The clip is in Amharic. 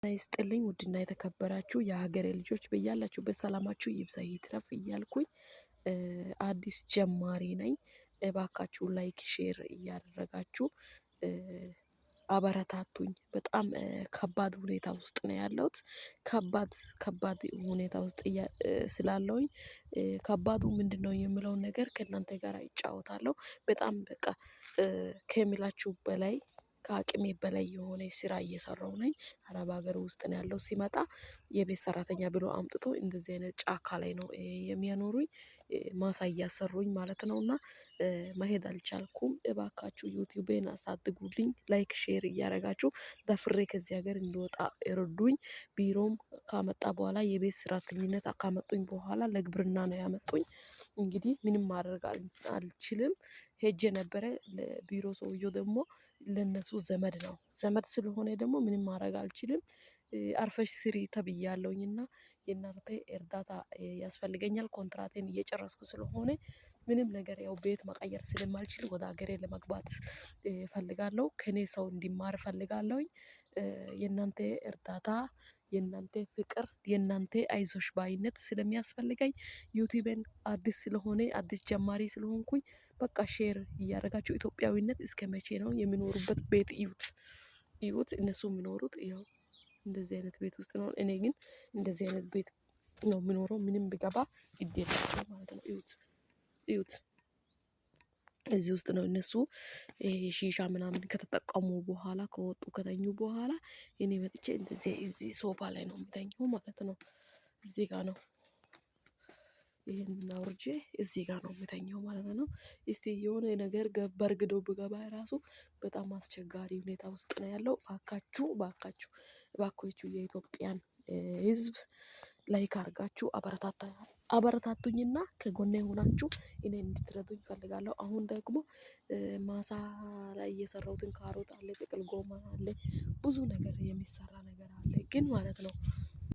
ይስጥልኝ ውድና የተከበራችሁ የሀገሬ ልጆች በያላችሁበት ሰላማችሁ ይብዛ ይትረፍ እያልኩኝ አዲስ ጀማሪ ነኝ። እባካችሁ ላይክ ሼር እያደረጋችሁ አበረታቱኝ። በጣም ከባድ ሁኔታ ውስጥ ነው ያለሁት። ከባድ ሁኔታ ውስጥ ስላለሁኝ ከባዱ ምንድነው የምለውን ነገር ከእናንተ ጋር እጫወታለሁ። በጣም በቃ ከምላችሁ በላይ ከአቅሜ በላይ የሆነ ስራ እየሰራሁ ነኝ። አረብ ሀገር ውስጥ ነው ያለው ሲመጣ የቤት ሰራተኛ ብሎ አምጥቶ እንደዚህ አይነት ጫካ ላይ ነው የሚያኖሩኝ። ማሳ እያሰሩኝ ማለት ነው። እና መሄድ አልቻልኩም። እባካችሁ ዩቲዩቤን አሳድጉልኝ ላይክ ሼር እያደረጋችሁ ደፍሬ ከዚህ ሀገር እንድወጣ እርዱኝ። ቢሮም ካመጣ በኋላ የቤት ሰራተኝነት ካመጡኝ በኋላ ለግብርና ነው ያመጡኝ። እንግዲህ ምንም ማድረግ አልችልም። ሄጄ ነበረ ለቢሮ ሰውየው ደግሞ ለነሱ ዘመድ ነው ዘመድ ስለሆነ ደግሞ ምንም ማድረግ አልችልም። አርፈሽ ስሪ ተብያለሁኝና የእናንተ እርዳታ ያስፈልገኛል። ኮንትራቴን እየጨረስኩ ስለሆነ ምንም ነገር ያው ቤት መቀየር ስለማልችል ወደ ሀገሬ ለመግባት እፈልጋለሁ። ከእኔ ሰው እንዲማር እፈልጋለሁኝ። የእናንተ እርዳታ የእናንተ ፍቅር የእናንተ አይዞሽ ባይነት ስለሚያስፈልገኝ ዩቲዩብን አዲስ ስለሆነ አዲስ ጀማሪ ስለሆንኩኝ በቃ ሼር እያደረጋችሁ ኢትዮጵያዊነት እስከመቼ ነው የሚኖሩበት ቤት እዩት። እዩት እነሱ የሚኖሩት ይኸው እንደዚህ አይነት ቤት ውስጥ ነው። እኔ ግን እንደዚህ አይነት ቤት ነው የምኖረው። ምንም ብገባ ግድ የላቸውም ማለት ነው። እዩት እዩት እዚህ ውስጥ ነው እነሱ ሺሻ ምናምን ከተጠቀሙ በኋላ ከወጡ ከተኙ በኋላ እኔ መጥቼ እንደዚህ እዚህ ሶፋ ላይ ነው የምተኛው ማለት ነው። እዚህ ጋር ነው ይሄንን አውርጄ እዚህ ጋር ነው የምተኛው ማለት ነው። እስቲ የሆነ ነገር በርግዶ ብገባ ራሱ በጣም አስቸጋሪ ሁኔታ ውስጥ ነው ያለው። እባካችሁ እባካችሁ እባካችሁ የኢትዮጵያን ህዝብ ላይክ አድርጋችሁ አበረታቱኝና ከጎኔ ሆናችሁ እኔን እንድትረዱኝ እፈልጋለሁ። አሁን ደግሞ ማሳ ላይ የሰራሁትን ካሮት አለ ጥቅል ጎመን አለ ብዙ ነገር የሚሰራ ነገር አለ ግን ማለት ነው።